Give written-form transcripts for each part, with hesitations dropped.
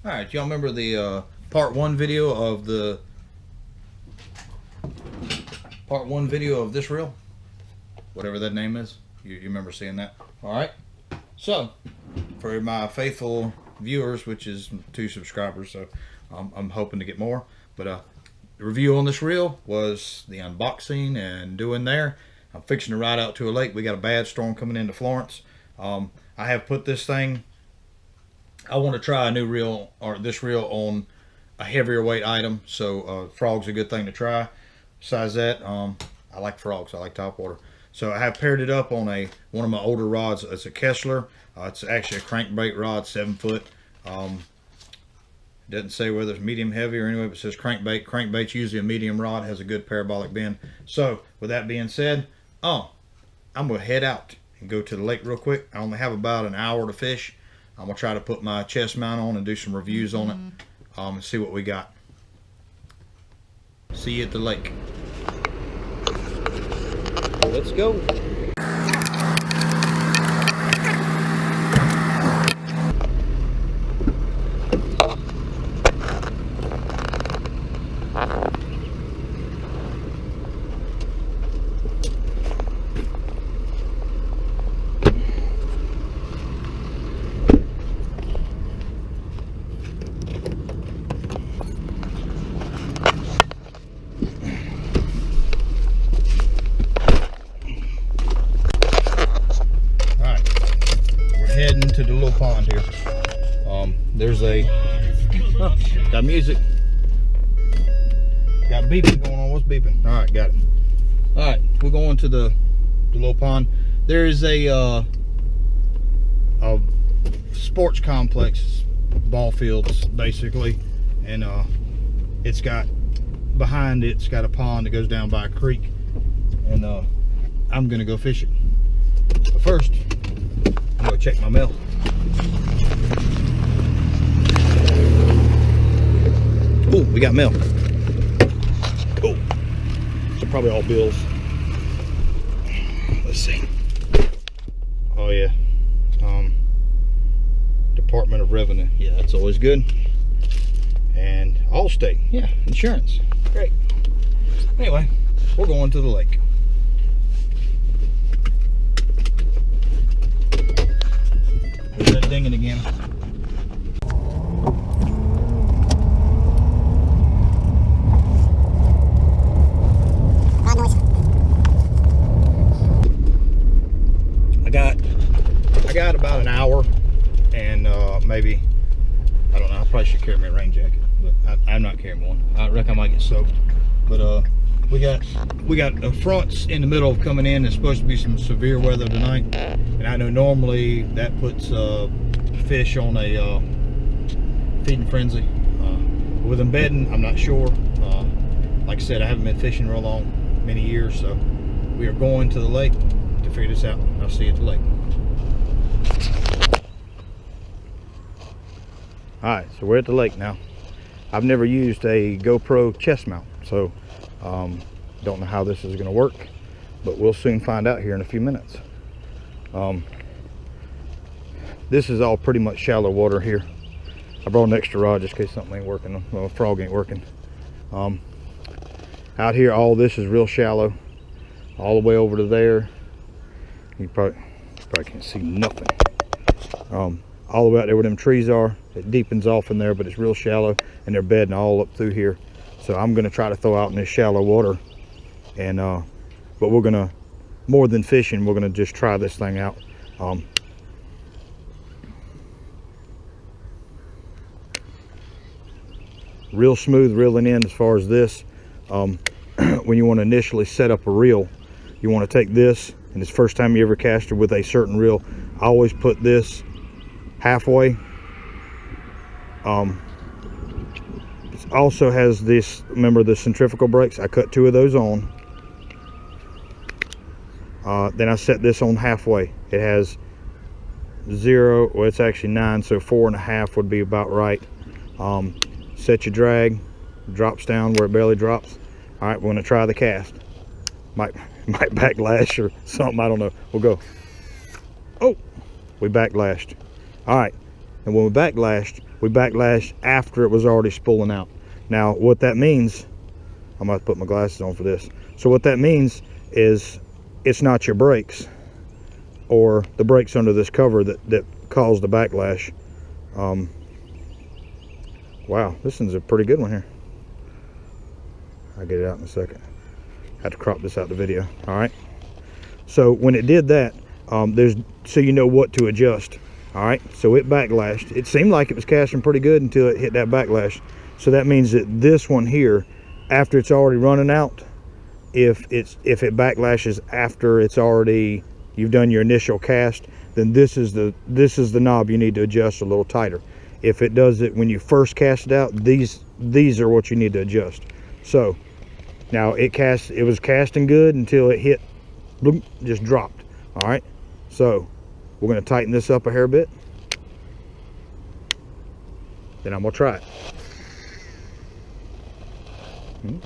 Alright, y'all remember the part one video of this reel? Whatever that name is. You remember seeing that? Alright. So, for my faithful viewers, which is 2 subscribers, so I'm hoping to get more. But the review on this reel was the unboxing and doing there. I'm fixing to ride out to a lake. We got a bad storm coming into Florence. I have put this thing, I want to try a new reel, or this reel, on a heavier weight item. So frog's a good thing to try. Besides that, I like frogs. I like topwater. So I have paired it up on one of my older rods. It's a Kessler. It's actually a crankbait rod, 7 foot. Doesn't say whether it's medium heavy or anyway, but it says crankbait. Crankbait's usually a medium rod, has a good parabolic bend. So with that being said, I'm gonna head out and go to the lake real quick. I only have about an hour to fish. I'm gonna try to put my chest mount on and do some reviews on it, and see what we got. See you at the lake. Let's go. Heading to the little pond here. There's got music, got beeping going on. What's beeping? All right, got it. All right, we're going to the little pond. There is a sports complex, ball fields basically, and it's got behind it's got a pond that goes down by a creek, and I'm gonna go fish it. But first, I'm gonna check my mail. Oh, we got mail. Cool. So probably all bills. Let's see. Oh yeah. Department of Revenue. Yeah, that's always good. And Allstate. Yeah, insurance. Great. Anyway, we're going to the lake. There's that dinging again. I got about an hour, and maybe, I don't know, I probably should carry my rain jacket, but I'm not carrying one. I reckon I might get soaked. But we got fronts in the middle of coming in. There's supposed to be some severe weather tonight, and I know normally that puts fish on a feeding frenzy. With them bedding, I'm not sure. Like I said, I haven't been fishing real long, many years, so we are going to the lake to figure this out. I'll see you at the lake. Alright, so we're at the lake now. I've never used a GoPro chest mount, so don't know how this is going to work, but we'll soon find out here in a few minutes. This is all pretty much shallow water here. I brought an extra rod just in case something ain't working. Well, a frog ain't working. Out here, all this is real shallow, all the way over to there. You probably can't see nothing. All the way out there where them trees are, it deepens off in there, but it's real shallow, and they're bedding all up through here. So I'm going to try to throw out in this shallow water, and but we're going to, more than fishing, we're going to just try this thing out. Real smooth reeling in as far as this. When you want to initially set up a reel, you want to take this, and it's the first time you ever cast it with a certain reel, I always put this halfway. It also has this, remember the centrifugal brakes? I cut 2 of those on. Then I set this on halfway. It has 0, well it's actually 9, so 4.5 would be about right. Set your drag, drops down where it barely drops. All right, we're gonna try the cast. Might backlash or something, I don't know. We'll go. Oh, we backlashed. All right, And when we backlashed after it was already spooling out. Now what that means, I'm gonna have to put my glasses on for this. So what that means is it's not your brakes or the brakes under this cover that caused the backlash. Wow, this one's a pretty good one here. I'll get it out in a second. I have to crop this out the video. All right. So when it did that, so you know what to adjust. All right. So it backlashed. It seemed like it was casting pretty good until it hit that backlash. So that means that this one here, after it's already running out, if it backlashes after it's already, you've done your initial cast, then this is the knob you need to adjust a little tighter. If it does it when you first cast it out, these are what you need to adjust. So now it was casting good until it hit, boom, just dropped. All right, so we're going to tighten this up a hair bit, then I'm going to try it.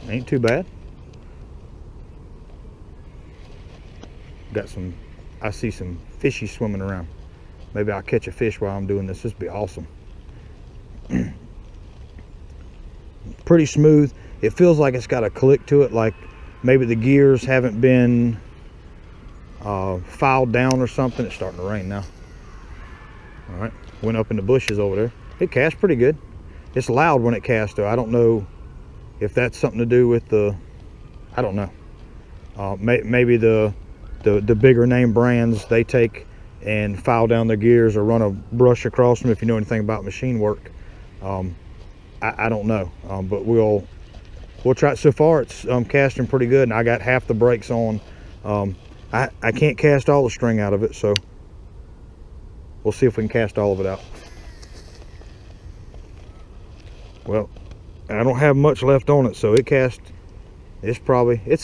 Ain't too bad. I see some fishy swimming around. Maybe I'll catch a fish while I'm doing this. This would be awesome. Pretty smooth. It feels like it's got a click to it, like maybe the gears haven't been filed down or something. It's starting to rain now. All right, went up in the bushes over there. It casts pretty good. It's loud when it casts though. I don't know if that's something to do with I don't know. Maybe the bigger name brands, they take and file down their gears or run a brush across them, if you know anything about machine work. I don't know, but we'll try it. So far it's casting pretty good, and I got half the brakes on. I can't cast all the string out of it, so we'll see if we can cast all of it out. Well, I don't have much left on it, so it's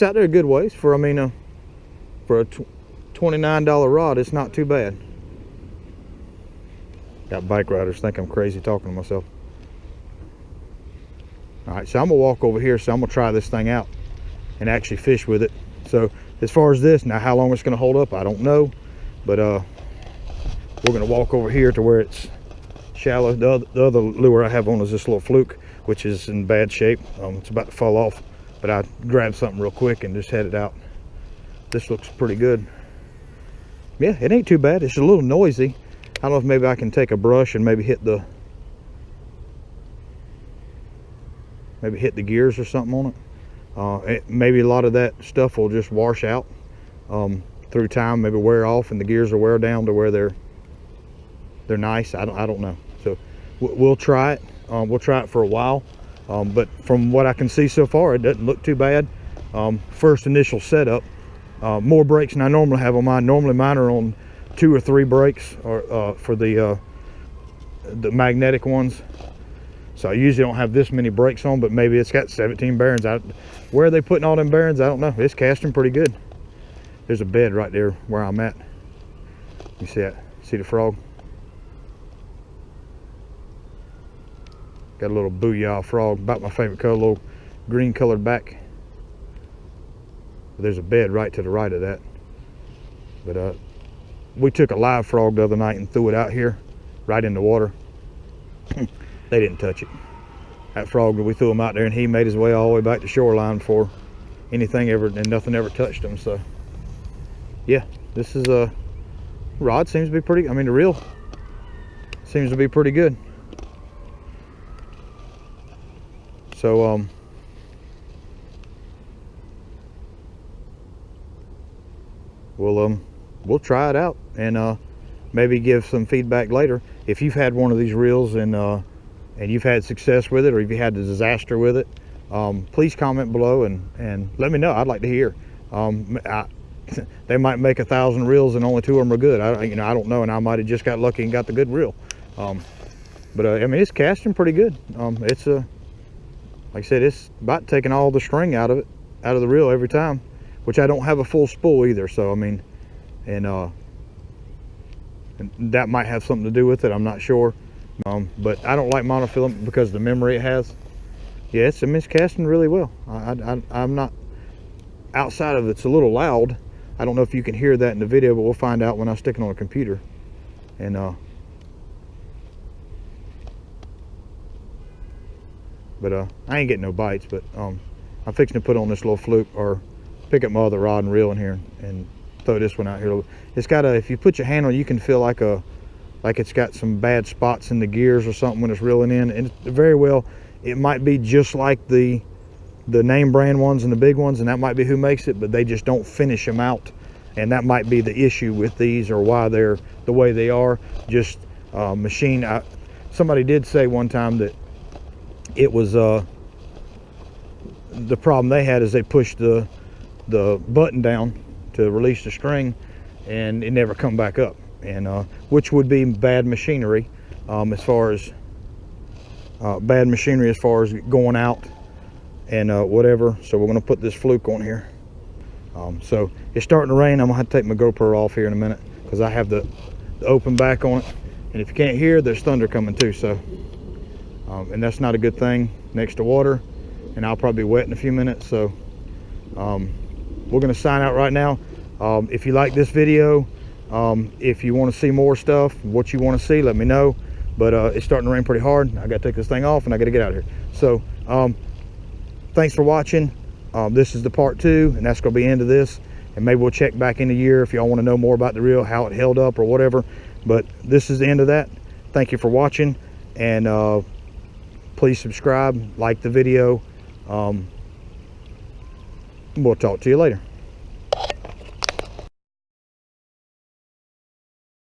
out there a good ways for, for a $29 rod. It's not too bad. Got bike riders think I'm crazy talking to myself. All right, so I'm gonna walk over here, so I'm gonna try this thing out and actually fish with it. So as far as this, now how long it's gonna hold up, I don't know, but we're gonna walk over here to where it's shallow. The other lure I have on is this little fluke, which is in bad shape. It's about to fall off, but I grabbed something real quick and just headed out. This looks pretty good. Yeah, it ain't too bad. It's a little noisy. I don't know if maybe I can take a brush and maybe hit the gears or something on it. Maybe a lot of that stuff will just wash out through time, maybe wear off, and the gears will wear down to where they're nice. I don't know. So we'll try it. We'll try it for a while, but from what I can see so far, it doesn't look too bad. First initial setup, more brakes than I normally have on mine. Normally mine are on 2 or 3 brakes, or for the magnetic ones. So I usually don't have this many brakes on, but maybe it's got 17 bearings. Where are they putting all them bearings? I don't know. It's casting pretty good. There's a bed right there where I'm at. You see that? See the frog? Got a little booyah frog, about my favorite color, little green colored back. There's a bed right to the right of that. But we took a live frog the other night and threw it out here right in the water. They didn't touch it. That frog, we threw him out there and he made his way all the way back to shoreline before anything ever, and nothing ever touched him. So yeah, this is a rod, seems to be pretty, the reel seems to be pretty good. So we'll try it out and maybe give some feedback later. If you've had one of these reels and you've had success with it, or if you had a disaster with it, please comment below and let me know. I'd like to hear. They might make 1,000 reels and only 2 of them are good. I don't know, and I might have just got lucky and got the good reel. But it's casting pretty good. It's like I said, it's about taking all the string out of the reel every time, which I don't have a full spool either. So and that might have something to do with it. I'm not sure. But I don't like monofilament because of the memory it has. Yeah, it's casting really well. I'm not, outside of it's a little loud. I don't know if you can hear that in the video, but we'll find out when I stick it on a computer. And but I ain't getting no bites. But I'm fixing to put on this little fluke, or pick up my other rod and reel in here and throw this one out here. It's got a, if you put your hand on it, you can feel like it's got some bad spots in the gears or something when it's reeling in. And very well, it might be just like the name brand ones and the big ones, and that might be who makes it, but they just don't finish them out. And that might be the issue with these, or why they're the way they are. Just machine. Somebody did say one time that it was the problem they had is they pushed the button down to release the string, and it never come back up. And which would be bad machinery, as far as going out and whatever. So we're going to put this fluke on here. So it's starting to rain. I'm gonna have to take my GoPro off here in a minute because I have the open back on it, and if you can't hear, there's thunder coming too. So and that's not a good thing next to water, and I'll probably be wet in a few minutes. So we're gonna sign out right now. If you like this video, if you want to see more stuff, what you want to see, let me know. But it's starting to rain pretty hard. I got to take this thing off and I got to get out of here. So thanks for watching. This is the part 2, and that's going to be the end of this. And maybe we'll check back in a year if y'all want to know more about the reel, how it held up or whatever. But this is the end of that. Thank you for watching, and please subscribe, like the video. We'll talk to you later.